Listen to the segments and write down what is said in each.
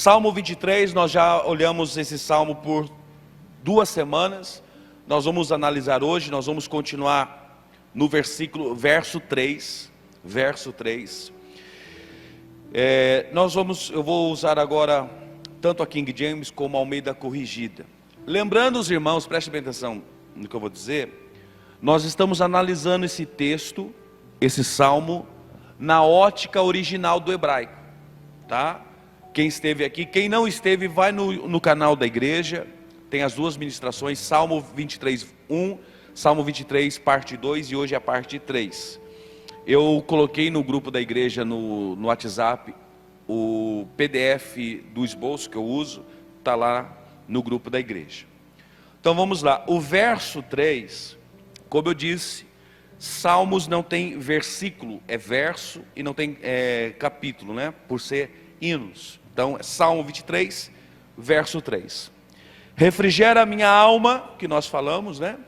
Salmo 23, nós já olhamos esse salmo por 2 semanas. Nós vamos analisar hoje, nós vamos continuar no verso 3. Eu vou usar agora tanto a King James como a Almeida Corrigida. Lembrando os irmãos, prestem bem atenção no que eu vou dizer. Nós estamos analisando esse texto, esse salmo, na ótica original do hebraico, tá? Quem esteve aqui, quem não esteve, vai no canal da igreja, tem as 2 ministrações, Salmo 23, 1, Salmo 23, parte 2, e hoje é a parte 3. Eu coloquei no grupo da igreja, no WhatsApp, o PDF do esboço que eu uso, está lá no grupo da igreja. Então vamos lá, o verso 3, como eu disse, Salmos não tem versículo, é verso, e não tem capítulo, né? Por ser hinos. Então, Salmo 23, verso 3. Refrigera a minha alma, que nós falamos, né?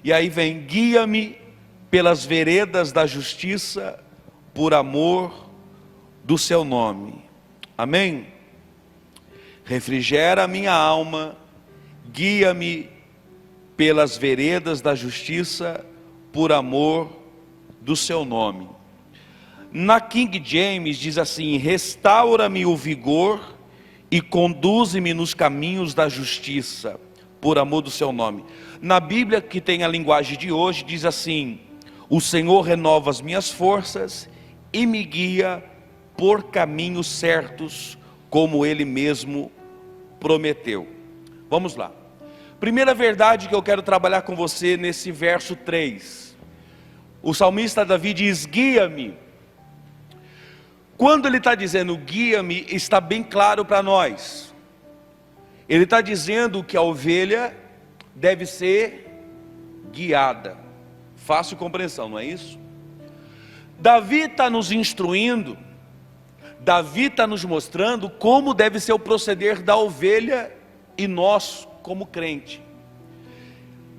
E aí vem, guia-me pelas veredas da justiça, por amor do seu nome. Amém? Refrigera a minha alma, guia-me pelas veredas da justiça, por amor do seu nome. Na King James diz assim: restaura-me o vigor e conduze-me nos caminhos da justiça, por amor do seu nome. Na Bíblia, que tem a linguagem de hoje, diz assim: o Senhor renova as minhas forças e me guia por caminhos certos, como Ele mesmo prometeu. Vamos lá. Primeira verdade que eu quero trabalhar com você nesse verso 3. O salmista Davi diz: guia-me. Quando ele está dizendo guia-me, está bem claro para nós. Ele está dizendo que a ovelha deve ser guiada. Fácil compreensão, não é isso? Davi está nos instruindo, Davi está nos mostrando como deve ser o proceder da ovelha e nós como crente.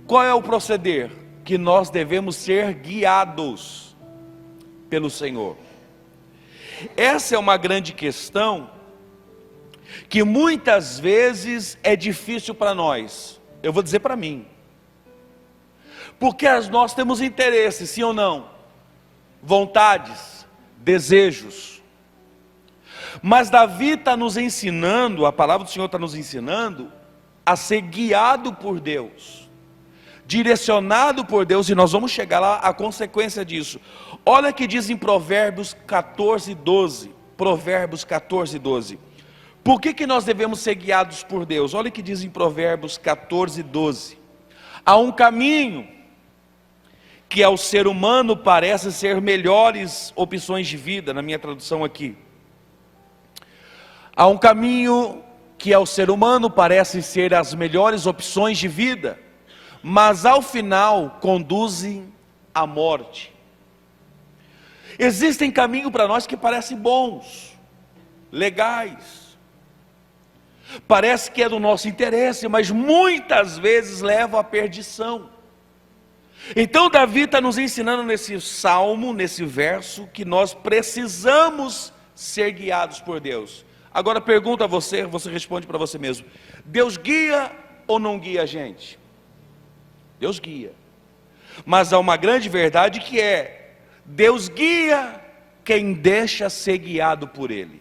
Qual é o proceder? Que nós devemos ser guiados pelo Senhor. Essa é uma grande questão que muitas vezes é difícil para nós. Eu vou dizer para mim, porque nós temos interesse, sim ou não, vontades, desejos. Mas Davi está nos ensinando, a palavra do Senhor está nos ensinando a ser guiado por Deus, direcionado por Deus, e nós vamos chegar lá à consequência disso. Olha que diz em Provérbios 14, 12. Provérbios 14, 12. Por que nós devemos ser guiados por Deus? Olha que diz em Provérbios 14, 12. Há um caminho que ao ser humano parece ser melhores opções de vida, na minha tradução aqui. Há um caminho que ao ser humano parece ser as melhores opções de vida, mas ao final conduzem à morte. Existem caminhos para nós que parecem bons, legais, parece que é do nosso interesse, mas muitas vezes levam à perdição. Então Davi está nos ensinando nesse salmo, nesse verso, que nós precisamos ser guiados por Deus. Agora pergunta a você, você responde para você mesmo: Deus guia ou não guia a gente? Deus guia, mas há uma grande verdade que é: Deus guia quem deixa ser guiado por Ele.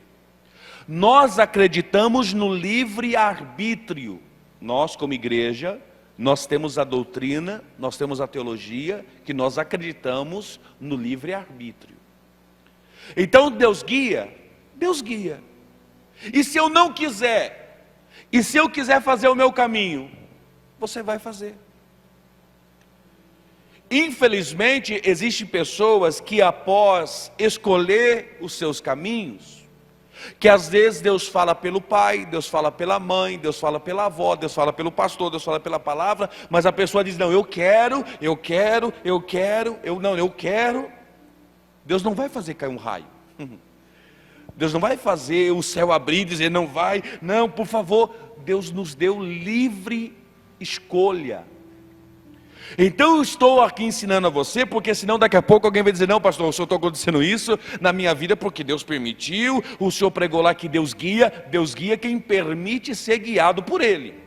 Nós acreditamos no livre-arbítrio. Nós como igreja, nós temos a doutrina, nós temos a teologia, que nós acreditamos no livre-arbítrio. Então Deus guia, Deus guia. E se eu não quiser, e se eu quiser fazer o meu caminho, você vai fazer. Infelizmente, existem pessoas que após escolher os seus caminhos, que às vezes Deus fala pelo pai, Deus fala pela mãe, Deus fala pela avó, Deus fala pelo pastor, Deus fala pela palavra, mas a pessoa diz: não, eu quero. Deus não vai fazer cair um raio. Deus não vai fazer o céu abrir e dizer: não vai, não, por favor. Deus nos deu livre escolha. Então eu estou aqui ensinando a você, porque senão daqui a pouco alguém vai dizer: não, pastor, o senhor está acontecendo isso na minha vida porque Deus permitiu. O senhor pregou lá que Deus guia quem permite ser guiado por Ele.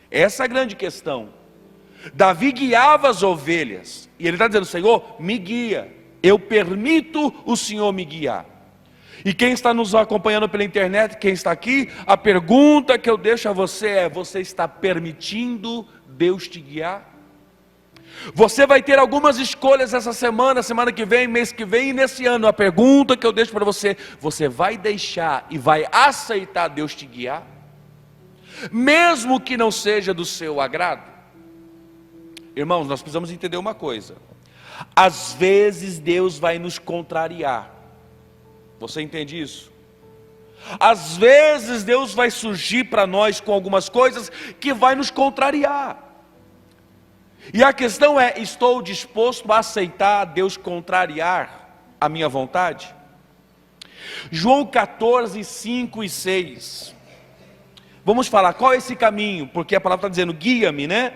Essa é a grande questão. Davi guiava as ovelhas, e ele está dizendo: Senhor, me guia, eu permito o Senhor me guiar. E quem está nos acompanhando pela internet, quem está aqui, a pergunta que eu deixo a você é: você está permitindo Deus te guiar? Você vai ter algumas escolhas essa semana, semana que vem, mês que vem e nesse ano. A pergunta que eu deixo para você: você vai deixar e vai aceitar Deus te guiar? Mesmo que não seja do seu agrado? Irmãos, nós precisamos entender uma coisa: às vezes Deus vai nos contrariar. Você entende isso? Às vezes Deus vai surgir para nós com algumas coisas que vai nos contrariar. E a questão é: estou disposto a aceitar Deus contrariar a minha vontade? João 14, 5 e 6. Vamos falar qual é esse caminho, porque a palavra está dizendo: guia-me, né?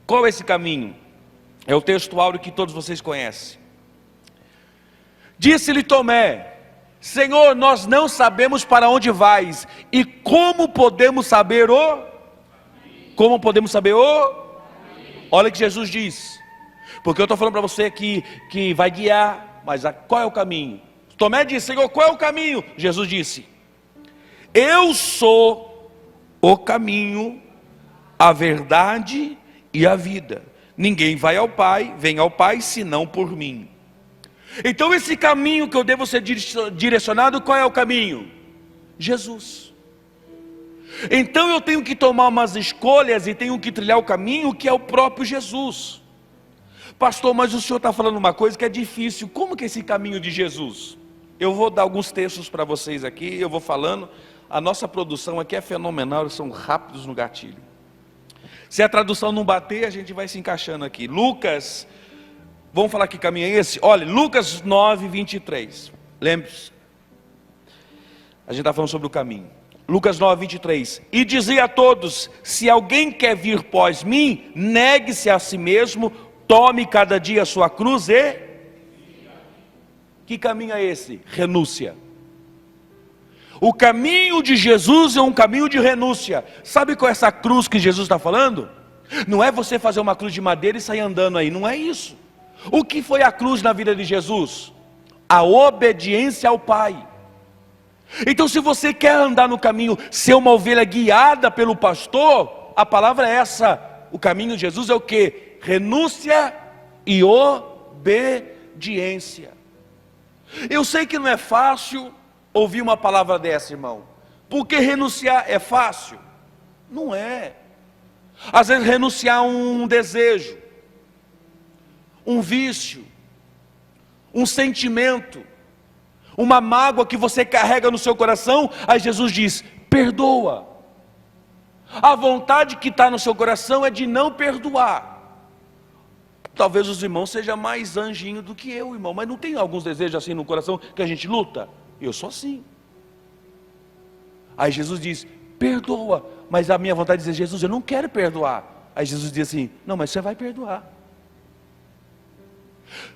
Qual é esse caminho? É o texto áureo que todos vocês conhecem. Disse-lhe Tomé: Senhor, nós não sabemos para onde vais, e como podemos saber o? Como podemos saber o? Olha o que Jesus diz. Porque eu estou falando para você que vai guiar, mas qual é o caminho? Tomé disse: Senhor, qual é o caminho? Jesus disse: eu sou o caminho, a verdade e a vida. Ninguém vem ao Pai senão por mim. Então esse caminho que eu devo ser direcionado, qual é o caminho? Jesus. Então eu tenho que tomar umas escolhas e tenho que trilhar o caminho que é o próprio Jesus. Pastor, mas o senhor está falando uma coisa que é difícil. Como que é esse caminho de Jesus? Eu vou dar alguns textos para vocês aqui, eu vou falando. A nossa produção aqui é fenomenal, eles são rápidos no gatilho. Se a tradução não bater, a gente vai se encaixando aqui. Lucas, vamos falar que caminho é esse? Olha, Lucas 9, 23. Lembre-se, a gente está falando sobre o caminho. Lucas 9, 23. E dizia a todos: se alguém quer vir após mim, negue-se a si mesmo, tome cada dia a sua cruz e... Que caminho é esse? Renúncia. O caminho de Jesus é um caminho de renúncia. Sabe qual é essa cruz que Jesus está falando? Não é você fazer uma cruz de madeira e sair andando aí, não é isso. O que foi a cruz na vida de Jesus? A obediência ao Pai. Então, se você quer andar no caminho, ser uma ovelha guiada pelo pastor, a palavra é essa: o caminho de Jesus é o que? Renúncia e obediência. Eu sei que não é fácil ouvir uma palavra dessa, irmão, porque renunciar é fácil? Não é. Às vezes renunciar a um desejo, um vício, um sentimento, uma mágoa que você carrega no seu coração, aí Jesus diz: perdoa. A vontade que está no seu coração é de não perdoar. Talvez os irmãos sejam mais anjinho do que eu, irmão, mas não tem alguns desejos assim no coração que a gente luta? Eu sou assim. Aí Jesus diz: perdoa. Mas a minha vontade é dizer: Jesus, eu não quero perdoar. Aí Jesus diz assim: não, mas você vai perdoar.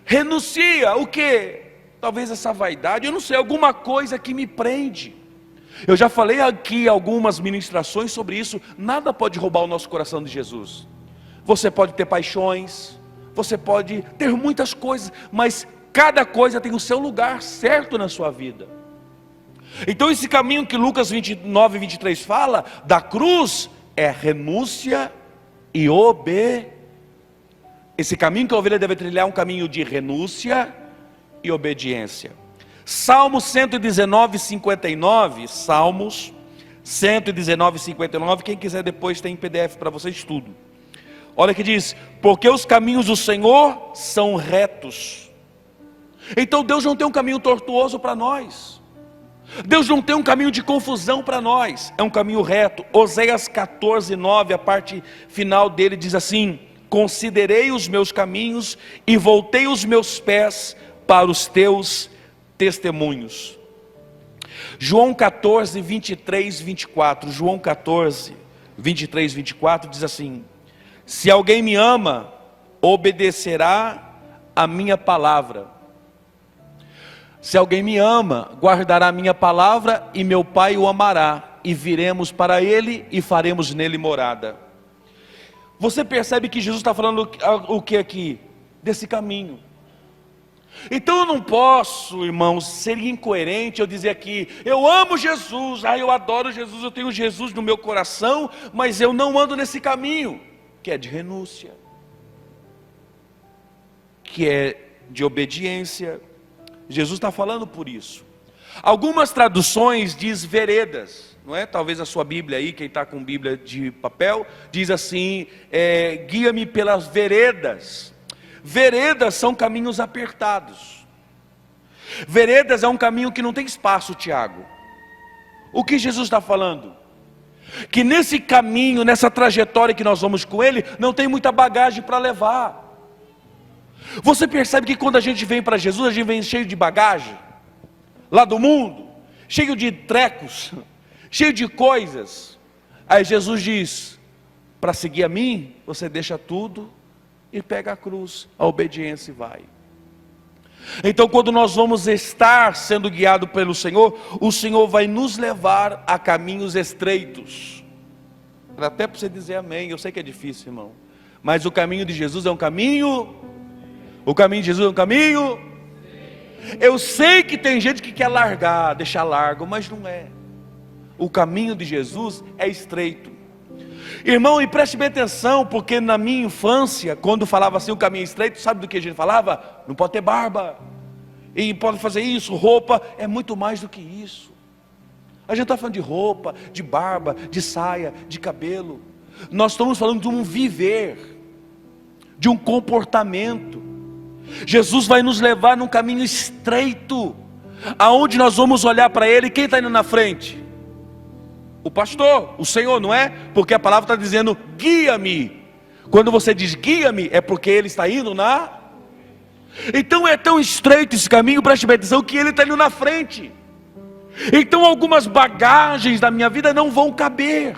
Renuncia o quê? Talvez essa vaidade, eu não sei, alguma coisa que me prende. Eu já falei aqui algumas ministrações sobre isso. Nada pode roubar o nosso coração de Jesus. Você pode ter paixões, você pode ter muitas coisas, mas cada coisa tem o seu lugar certo na sua vida. Então esse caminho que Lucas 29, 23 fala, da cruz, é renúncia e obediência. Esse caminho que a ovelha deve trilhar é um caminho de renúncia e obediência. Salmo 119, 59, Salmos 119, 59, quem quiser depois tem em PDF para vocês tudo. Olha que diz: porque os caminhos do Senhor são retos. Então Deus não tem um caminho tortuoso para nós. Deus não tem um caminho de confusão para nós. É um caminho reto. Oséias 14, 9, a parte final dele diz assim: considerei os meus caminhos e voltei os meus pés para os teus testemunhos. João 14, 23, 24. João 14, 23, 24 diz assim: Se alguém me ama, obedecerá a minha palavra. Se alguém me ama, guardará a minha palavra, e meu Pai o amará, e viremos para ele e faremos nele morada. Você percebe que Jesus está falando o que aqui? Desse caminho. Então eu não posso, irmãos, ser incoerente eu dizer aqui, eu amo Jesus, eu adoro Jesus, eu tenho Jesus no meu coração, mas eu não ando nesse caminho, que é de renúncia, que é de obediência. Jesus está falando por isso. Algumas traduções diz veredas, não é? Talvez a sua Bíblia aí, quem está com Bíblia de papel, diz assim, guia-me pelas veredas. Veredas são caminhos apertados. Veredas é um caminho que não tem espaço, Tiago. O que Jesus está falando? Que nesse caminho, nessa trajetória que nós vamos com Ele, não tem muita bagagem para levar. Você percebe que quando a gente vem para Jesus, a gente vem cheio de bagagem, lá do mundo, cheio de trecos, cheio de coisas. Aí Jesus diz, para seguir a mim, você deixa tudo e pega a cruz, a obediência e vai. Então quando nós vamos estar sendo guiados pelo Senhor, o Senhor vai nos levar a caminhos estreitos. Até para você dizer amém, eu sei que é difícil, irmão, mas o caminho de Jesus é um caminho, o caminho de Jesus é um caminho, eu sei que tem gente que quer largar, deixar largo, mas não é. O caminho de Jesus é estreito. Irmão, e preste bem atenção, porque na minha infância, quando falava assim, o caminho estreito, sabe do que a gente falava? Não pode ter barba, e pode fazer isso, roupa, é muito mais do que isso. A gente está falando de roupa, de barba, de saia, de cabelo. Nós estamos falando de um viver, de um comportamento. Jesus vai nos levar num caminho estreito, aonde nós vamos olhar para Ele, quem está indo na frente? O pastor, o Senhor, não é? Porque a palavra está dizendo, guia-me. Quando você diz guia-me, é porque Ele está indo na... Então é tão estreito esse caminho, preste bem atenção, que Ele está indo na frente. Então algumas bagagens da minha vida não vão caber.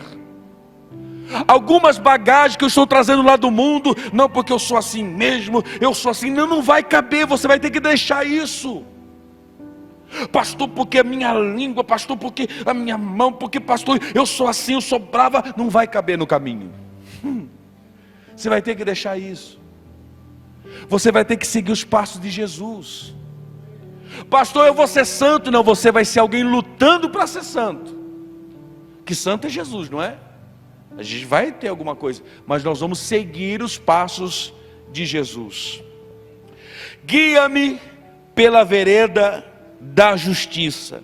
Algumas bagagens que eu estou trazendo lá do mundo, não porque eu sou assim mesmo, eu sou assim, não vai caber, você vai ter que deixar isso. Pastor, porque a minha língua, pastor, porque a minha mão, porque pastor, eu sou assim, eu sou brava, não vai caber no caminho. Você vai ter que deixar isso. Você vai ter que seguir os passos de Jesus. Pastor, eu vou ser santo, não, você vai ser alguém lutando para ser santo. Que santo é Jesus, não é? A gente vai ter alguma coisa, mas nós vamos seguir os passos de Jesus. Guia-me pela vereda da justiça.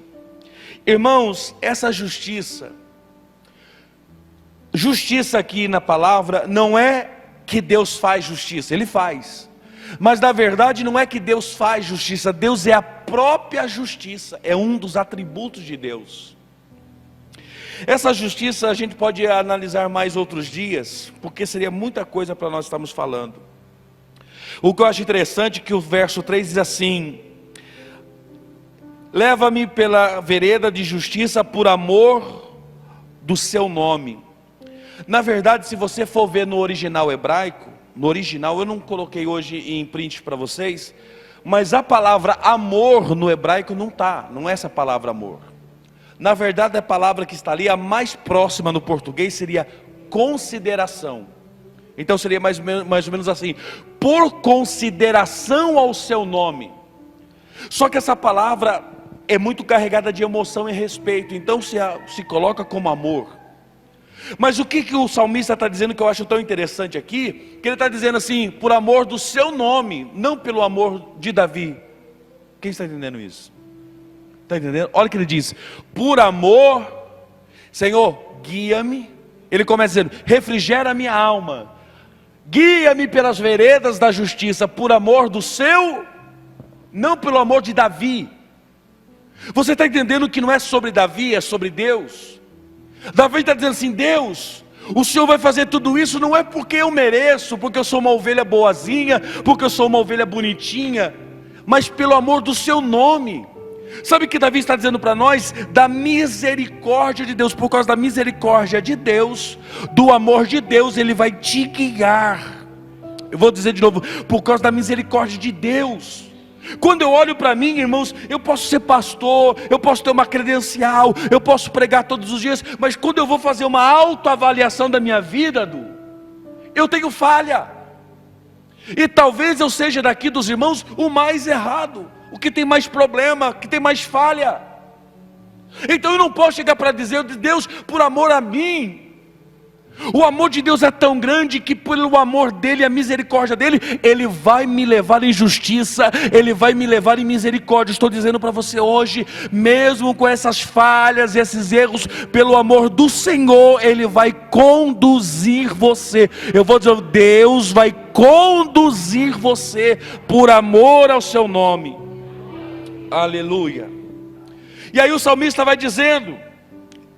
Irmãos, essa justiça aqui na palavra, não é que Deus faz justiça, Ele faz. Mas na verdade não é que Deus faz justiça, Deus é a própria justiça, é um dos atributos de Deus. Essa justiça a gente pode analisar mais outros dias, porque seria muita coisa para nós estarmos falando. O que eu acho interessante é que o verso 3 diz assim: leva-me pela vereda de justiça por amor do seu nome. Na verdade, se você for ver no original hebraico, no original eu não coloquei hoje em print para vocês, mas a palavra amor no hebraico não é essa palavra amor. Na verdade, a palavra que está ali, a mais próxima no português, seria consideração. Então seria mais ou menos assim: por consideração ao seu nome. Só que essa palavra é muito carregada de emoção e respeito, então se coloca como amor. Mas o que o salmista está dizendo, que eu acho tão interessante aqui, que ele está dizendo assim, por amor do seu nome, não pelo amor de Davi. Quem está entendendo isso? Está entendendo? Olha o que ele diz: por amor, Senhor, guia-me. Ele começa dizendo, refrigera a minha alma, guia-me pelas veredas da justiça, por amor do seu, não pelo amor de Davi. Você está entendendo que não é sobre Davi, é sobre Deus? Davi está dizendo assim: Deus, o Senhor vai fazer tudo isso não é porque eu mereço, porque eu sou uma ovelha boazinha, porque eu sou uma ovelha bonitinha, mas pelo amor do seu nome. Sabe o que Davi está dizendo para nós? Da misericórdia de Deus. Por causa da misericórdia de Deus, do amor de Deus, Ele vai te guiar. Eu vou dizer de novo, por causa da misericórdia de Deus. Quando eu olho para mim, irmãos, eu posso ser pastor, eu posso ter uma credencial, eu posso pregar todos os dias, mas quando eu vou fazer uma autoavaliação da minha vida, eu tenho falha. E talvez eu seja daqui dos irmãos o mais errado, o que tem mais problema, que tem mais falha. Então eu não posso chegar para dizer, Deus, por amor a mim. O amor de Deus é tão grande que pelo amor dele, a misericórdia dele, Ele vai me levar em justiça, Ele vai me levar em misericórdia. Estou dizendo para você hoje, mesmo com essas falhas e esses erros, pelo amor do Senhor, Ele vai conduzir você. Eu vou dizer, Deus vai conduzir você por amor ao seu nome. Aleluia. E aí o salmista vai dizendo,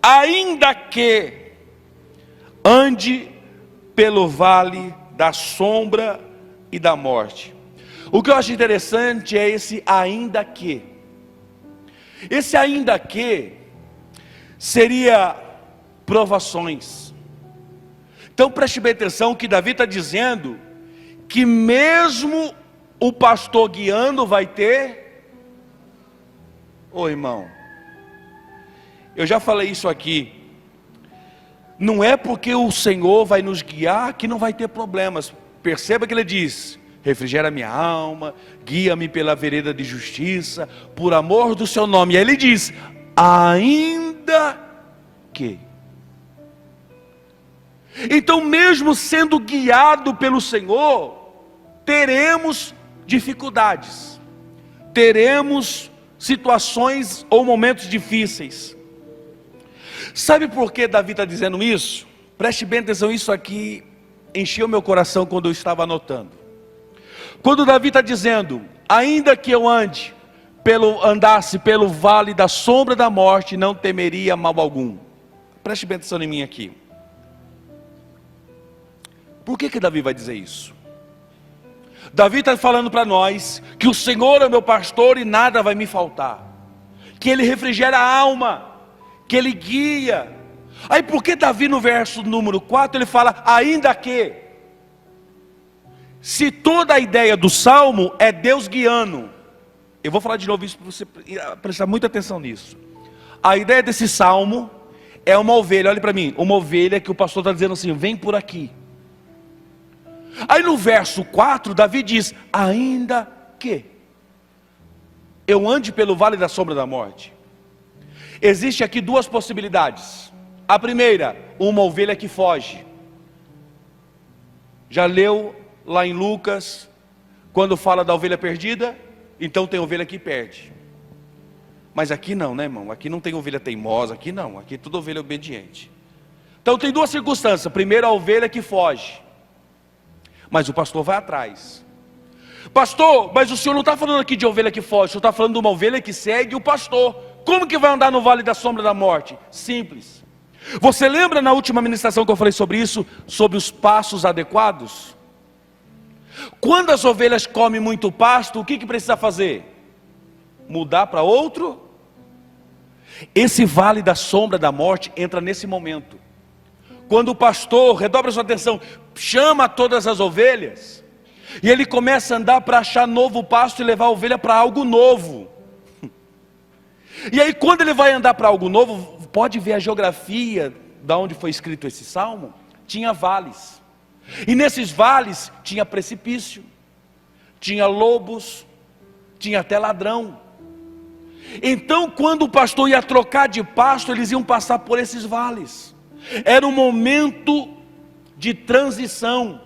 ainda que ande pelo vale da sombra e da morte. O que eu acho interessante é esse ainda que. Esse ainda que seria provações. Então preste bem atenção que Davi está dizendo que mesmo o pastor guiando vai ter. Ô irmão, eu já falei isso aqui. Não é porque o Senhor vai nos guiar que não vai ter problemas. Perceba que Ele diz, refrigera minha alma, guia-me pela vereda de justiça, por amor do seu nome. E aí Ele diz, ainda que. Então mesmo sendo guiado pelo Senhor, teremos dificuldades, teremos situações ou momentos difíceis. Sabe por que Davi está dizendo isso? Preste bem atenção, isso aqui encheu meu coração quando eu estava anotando. Quando Davi está dizendo, ainda que eu andasse pelo vale da sombra da morte, não temeria mal algum. Preste bem atenção em mim aqui. Por que Davi vai dizer isso? Davi está falando para nós, que o Senhor é meu pastor e nada vai me faltar. Que Ele refrigera a alma, que Ele guia. Aí por que Davi no verso número 4 ele fala, ainda que? Se toda a ideia do Salmo é Deus guiando, eu vou falar de novo isso para você prestar muita atenção nisso. A ideia desse Salmo é uma ovelha, olha para mim, uma ovelha que o pastor está dizendo assim, vem por aqui. Aí no verso 4 Davi diz, ainda que eu ande pelo vale da sombra da morte. Existe aqui duas possibilidades. A primeira, uma ovelha que foge. Já leu lá em Lucas, quando fala da ovelha perdida? Então tem ovelha que perde. Mas aqui não, né irmão? Aqui não tem ovelha teimosa, aqui não. Aqui é tudo ovelha obediente. Então tem duas circunstâncias. Primeiro, a ovelha que foge. Mas o pastor vai atrás. Pastor, mas o senhor não está falando aqui de ovelha que foge, o senhor está falando de uma ovelha que segue o pastor. Como que vai andar no vale da sombra da morte? Simples. Você lembra na última ministração que eu falei sobre isso? Sobre os pastos adequados? Quando as ovelhas comem muito pasto, o que precisa fazer? Mudar para outro? Esse vale da sombra da morte entra nesse momento. Quando o pastor, redobra sua atenção, chama todas as ovelhas, e ele começa a andar para achar novo pasto e levar a ovelha para algo novo. E aí quando ele vai andar para algo novo, pode ver a geografia da onde foi escrito esse salmo, tinha vales. E nesses vales tinha precipício, tinha lobos, tinha até ladrão. Então quando o pastor ia trocar de pasto, eles iam passar por esses vales. Era um momento de transição.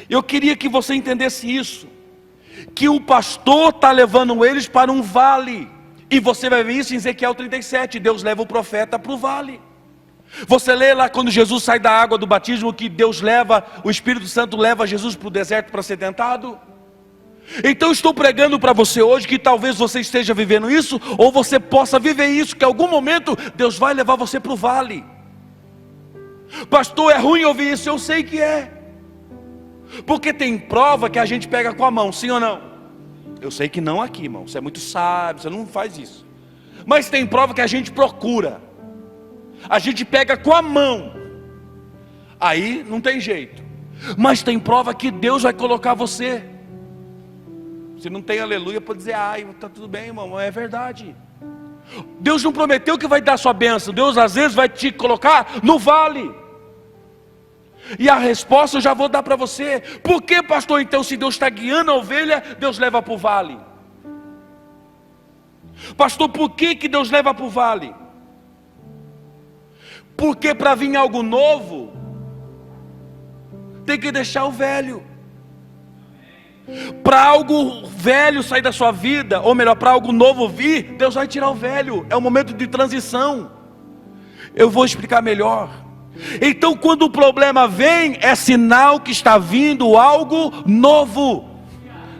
Eu queria que você entendesse isso, que o pastor está levando eles para um vale. E você vai ver isso em Ezequiel 37, Deus leva o profeta para o vale. Você lê lá quando Jesus sai da água do batismo, que Deus leva, o Espírito Santo leva Jesus para o deserto para ser tentado. Então estou pregando para você hoje, que talvez você esteja vivendo isso, ou você possa viver isso, que em algum momento Deus vai levar você para o vale. Pastor, é ruim ouvir isso, eu sei que é. Porque tem prova que a gente pega com a mão, sim ou não? Eu sei que não aqui, irmão. Você é muito sábio, você não faz isso. Mas tem prova que a gente procura. A gente pega com a mão. Aí não tem jeito. Mas tem prova que Deus vai colocar você. Se não tem aleluia, pode dizer, ai, tá tudo bem, irmão, é verdade. Deus não prometeu que vai dar sua bênção. Deus às vezes vai te colocar no vale. E a resposta eu já vou dar para você. Por que, pastor, então, se Deus está guiando a ovelha, Deus leva para o vale? Pastor, por que Deus leva para o vale? Porque para vir algo novo, tem que deixar o velho. Para algo velho sair da sua vida, ou melhor, para algo novo vir, Deus vai tirar o velho. É um momento de transição. Eu vou explicar melhor. Então, quando o problema vem, é sinal que está vindo algo novo.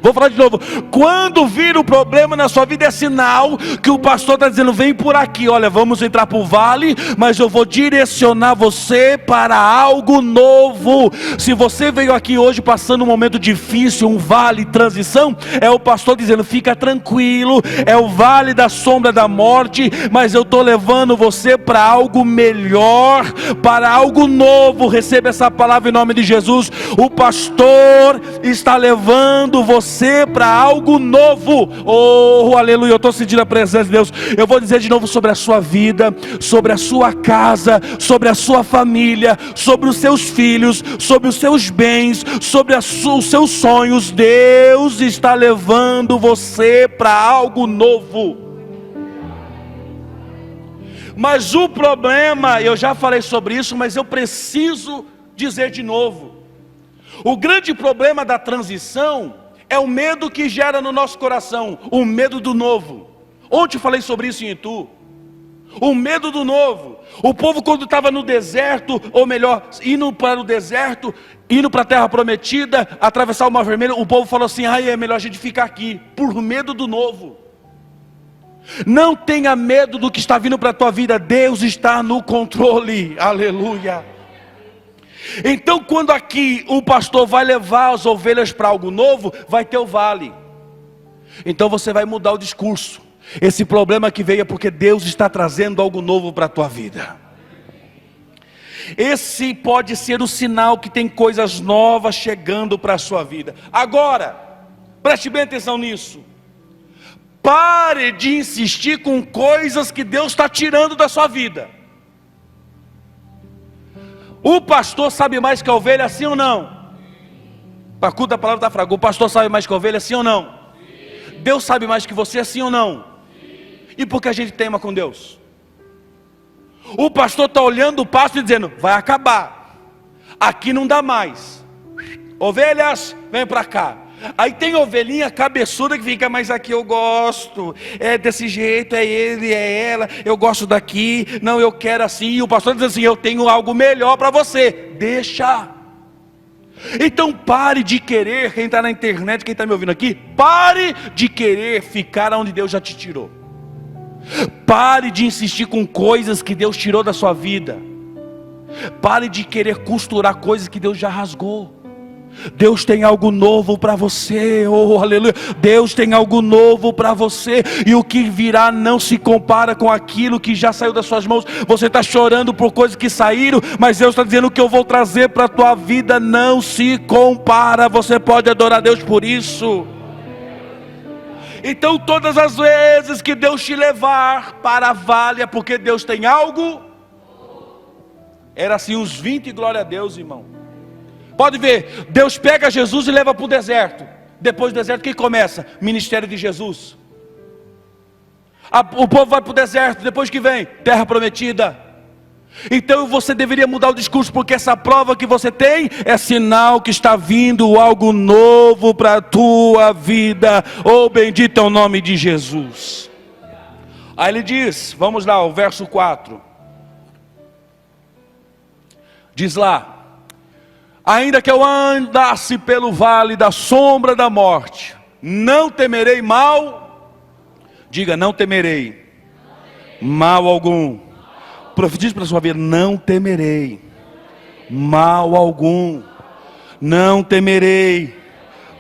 Vou falar de novo. Quando vir o problema na sua vida, é sinal que o pastor está dizendo, vem por aqui, olha, vamos entrar para o vale, mas eu vou direcionar você para algo novo. Se você veio aqui hoje passando um momento difícil, um vale, transição, é o pastor dizendo, fica tranquilo, é o vale da sombra da morte, mas eu estou levando você para algo melhor, para algo novo. Receba essa palavra em nome de Jesus. O pastor está levando você para algo novo. Oh, aleluia, eu estou sentindo a presença de Deus. Eu vou dizer de novo sobre a sua vida, sobre a sua casa, sobre a sua família, sobre os seus filhos, sobre os seus bens, sobre os seus sonhos. Deus está levando você para algo novo. Mas o problema, eu já falei sobre isso, mas eu preciso dizer de novo. O grande problema da transição é o medo que gera no nosso coração, o medo do novo. Ontem eu falei sobre isso em Itu. O medo do novo. O povo, quando estava no deserto, ou melhor, indo para o deserto, indo para a terra prometida, atravessar o Mar Vermelho, o povo falou assim, ai, é melhor a gente ficar aqui, por medo do novo. Não tenha medo do que está vindo para a tua vida, Deus está no controle, aleluia. Então, quando aqui o pastor vai levar as ovelhas para algo novo, vai ter o vale. Então você vai mudar o discurso. Esse problema que veio é porque Deus está trazendo algo novo para a tua vida. Esse pode ser o sinal que tem coisas novas chegando para a sua vida. Agora, preste bem atenção nisso. Pare de insistir com coisas que Deus está tirando da sua vida. O pastor sabe mais que a ovelha, sim ou não? Para culto da palavra da fraga, o pastor sabe mais que a ovelha, sim ou não? Sim. Deus sabe mais que você, sim ou não? Sim. E por que a gente teima com Deus? O pastor está olhando o pasto e dizendo, vai acabar, aqui não dá mais. Ovelhas, vem para cá. Aí tem ovelhinha cabeçuda que fica, mas aqui eu gosto, é desse jeito, é ele, é ela, eu gosto daqui, não, eu quero assim. E o pastor diz assim, eu tenho algo melhor para você, deixa. Então pare de querer, quem está na internet, quem está me ouvindo aqui, pare de querer ficar onde Deus já te tirou. Pare de insistir com coisas que Deus tirou da sua vida. Pare de querer costurar coisas que Deus já rasgou. Deus tem algo novo para você, oh aleluia. Deus tem algo novo para você, e o que virá não se compara com aquilo que já saiu das suas mãos. Você está chorando por coisas que saíram, mas Deus está dizendo que eu vou trazer para a tua vida, não se compara. Você pode adorar a Deus por isso. Então todas as vezes que Deus te levar para a vale, é porque Deus tem algo. Era assim uns 20, glória a Deus, irmão. Pode ver, Deus pega Jesus e leva para o deserto. Depois do deserto, o que começa? Ministério de Jesus. O povo vai para o deserto, depois que vem? Terra prometida. Então você deveria mudar o discurso, porque essa prova que você tem é sinal que está vindo algo novo para a tua vida. Oh, bendito é o nome de Jesus. Aí ele diz, vamos lá, o verso 4. Diz lá, ainda que eu andasse pelo vale da sombra da morte, não temerei mal. Diga, não temerei mal algum. Profetize para a sua vida, não temerei mal algum. Não temerei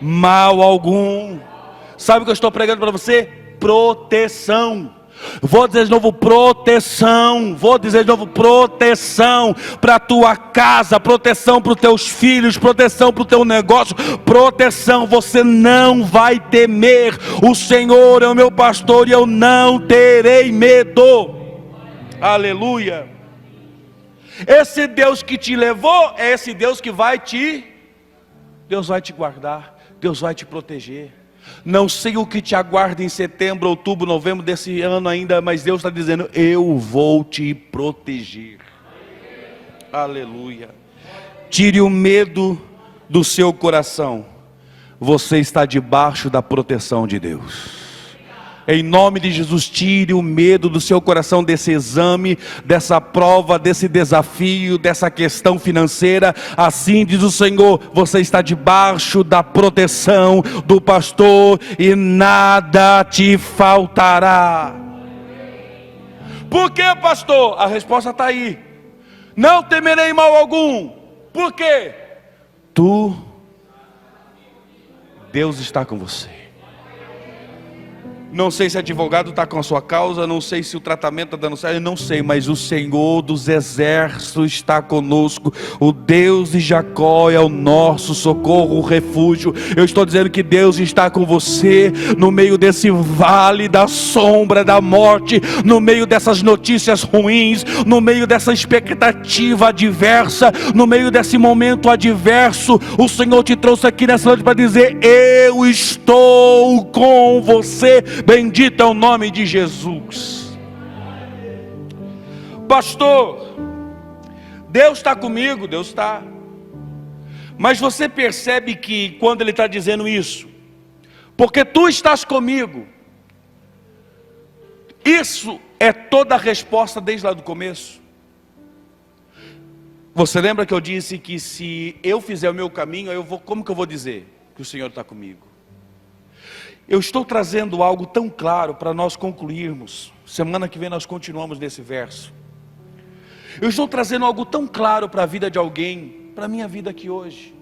mal algum. sabe o que eu estou pregando para você? Proteção. Vou dizer de novo, proteção. Vou dizer de novo, proteção para a tua casa, proteção para os teus filhos, proteção para o teu negócio, proteção. Você não vai temer. O Senhor é o meu pastor e eu não terei medo. Aleluia. Esse Deus que te levou é esse Deus que Deus vai te guardar, Deus vai te proteger. Não sei o que te aguarda em setembro, outubro, novembro desse ano ainda, mas Deus está dizendo, eu vou te proteger. Aleluia. Tire o medo do seu coração. Você está debaixo da proteção de Deus. Em nome de Jesus, tire o medo do seu coração desse exame, dessa prova, desse desafio, dessa questão financeira. Assim diz o Senhor, você está debaixo da proteção do pastor e nada te faltará. Por que, pastor? A resposta está aí. Não temerei mal algum. Por quê? Deus está com você. Não sei se o advogado está com a sua causa, não sei se o tratamento está dando certo, eu não sei, mas o Senhor dos exércitos está conosco. O Deus de Jacó é o nosso socorro, o refúgio. Eu estou dizendo que Deus está com você no meio desse vale da sombra da morte, no meio dessas notícias ruins, no meio dessa expectativa adversa, no meio desse momento adverso. O Senhor te trouxe aqui nessa noite para dizer, eu estou com você. Bendito é o nome de Jesus. Pastor, Deus está comigo, Deus está. Mas você percebe que quando Ele está dizendo isso, porque tu estás comigo, isso é toda a resposta desde lá do começo. Você lembra que eu disse que se eu fizer o meu caminho, como que eu vou dizer que o Senhor está comigo? Eu estou trazendo algo tão claro para nós concluirmos. Semana que vem nós continuamos nesse verso. Eu estou trazendo algo tão claro para a vida de alguém, para a minha vida aqui hoje.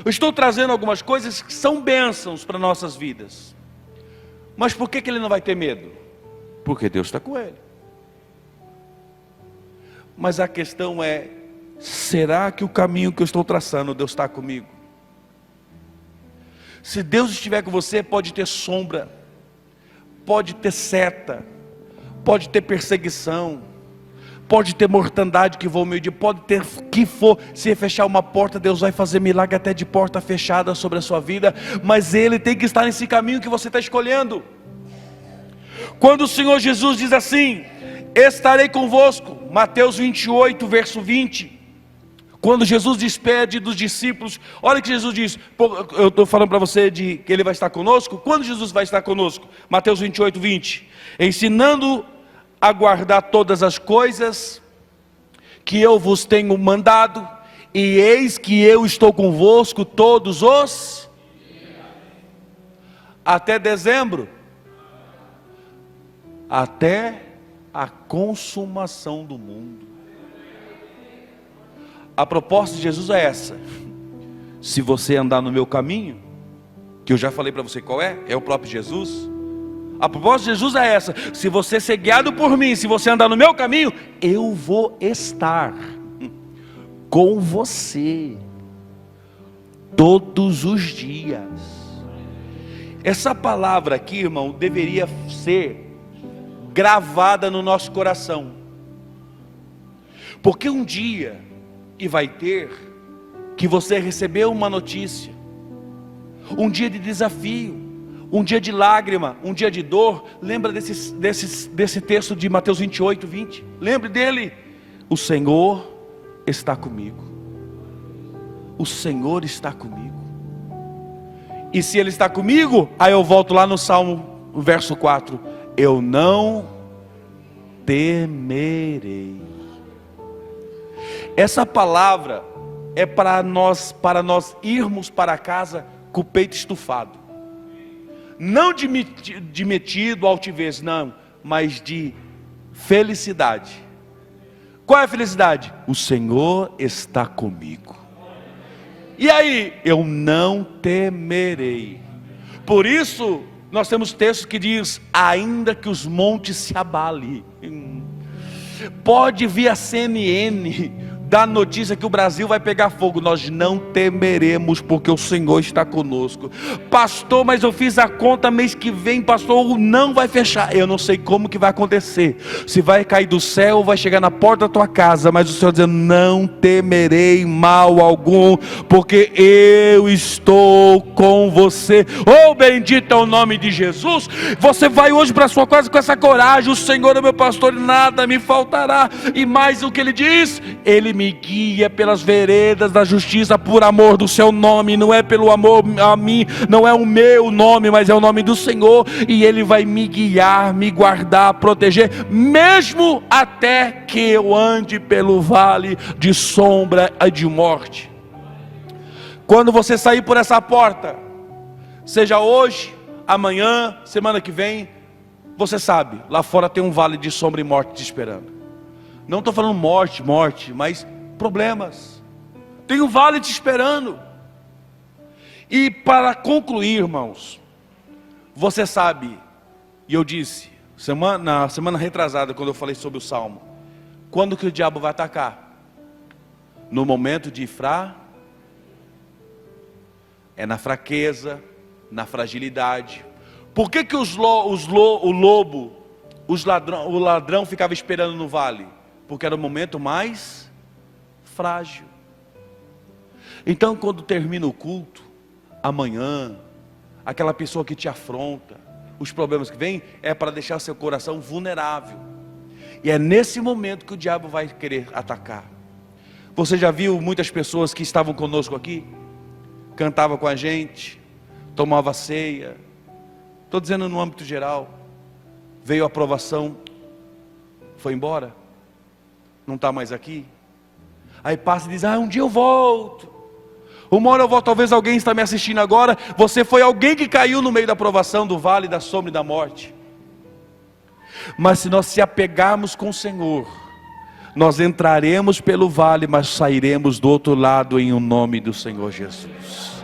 Eu estou trazendo algumas coisas que são bênçãos para nossas vidas. Mas por que ele não vai ter medo? Porque Deus está com ele. Mas a questão é, será que o caminho que eu estou traçando, Deus está comigo? Se Deus estiver com você, pode ter sombra, pode ter seta, pode ter perseguição, pode ter mortandade que voa ao meio dia, pode ter que for. Se fechar uma porta, Deus vai fazer milagre até de porta fechada sobre a sua vida, mas Ele tem que estar nesse caminho que você está escolhendo. Quando o Senhor Jesus diz assim, estarei convosco, Mateus 28, verso 20, quando Jesus despede dos discípulos, olha o que Jesus diz. Eu estou falando para você de que Ele vai estar conosco. Quando Jesus vai estar conosco? Mateus 28, 20. Ensinando a guardar todas as coisas que eu vos tenho mandado, e eis que eu estou convosco todos os até dezembro, até a consumação do mundo. A proposta de Jesus é essa: se você andar no meu caminho, que eu já falei para você qual é o próprio Jesus. A proposta de Jesus é essa: se você ser guiado por mim, se você andar no meu caminho, eu vou estar com você todos os dias. Essa palavra aqui, irmão, deveria ser gravada no nosso coração, porque um dia, e vai ter, que você recebeu uma notícia, um dia de desafio, um dia de lágrima, um dia de dor. Lembra desse texto de Mateus 28, 20? Lembre dele. O Senhor está comigo. O Senhor está comigo. E se Ele está comigo, aí eu volto lá no Salmo, verso 4. Eu não temerei. Essa palavra é para nós irmos para casa com o peito estufado. Não de metido, altivez, não, mas de felicidade. Qual é a felicidade? O Senhor está comigo. E aí, eu não temerei. Por isso, Nós temos textos que diz: ainda que os montes se abalem. Pode vir a CNN dar notícia que o Brasil vai pegar fogo, nós não temeremos, porque o Senhor está conosco. Pastor, mas eu fiz a conta, mês que vem, pastor, não vai fechar. Eu não sei como que vai acontecer, se vai cair do céu ou vai chegar na porta da tua casa, mas o Senhor dizendo: não temerei mal algum, porque eu estou com você. Oh, bendito é o nome de Jesus. Você vai hoje para a sua casa com essa coragem: o Senhor é meu pastor e nada me faltará. E mais o que ele diz: ele me guia pelas veredas da justiça por amor do seu nome. Não é pelo amor a mim, não é o meu nome, mas é o nome do Senhor. E ele vai me guiar, me guardar, proteger, mesmo até que eu ande pelo vale de sombra e de morte. Quando você sair por essa porta, seja hoje, amanhã, semana que vem, você sabe, lá fora tem um vale de sombra e morte te esperando. Não estou falando morte, mas problemas. Tem um vale te esperando. E para concluir, irmãos, você sabe, e eu disse, na semana retrasada, quando eu falei sobre o Salmo, quando que o diabo vai atacar? No momento de é na fraqueza, na fragilidade. Por que o ladrão ficava esperando no vale? Porque era o momento mais frágil. Então, quando termina o culto, amanhã, aquela pessoa que te afronta, os problemas que vêm, é para deixar seu coração vulnerável. E é nesse momento que o diabo vai querer atacar. Você já viu muitas pessoas que estavam conosco aqui, cantavam com a gente, tomava ceia, estou dizendo no âmbito geral, veio a aprovação, foi embora, não está mais aqui. Aí passa e diz: um dia eu volto, uma hora eu volto. Talvez alguém está me assistindo agora, você foi alguém que caiu no meio da provação, do vale da sombra e da morte. Mas se nós se apegarmos com o Senhor, nós entraremos pelo vale, mas sairemos do outro lado em o nome do Senhor Jesus.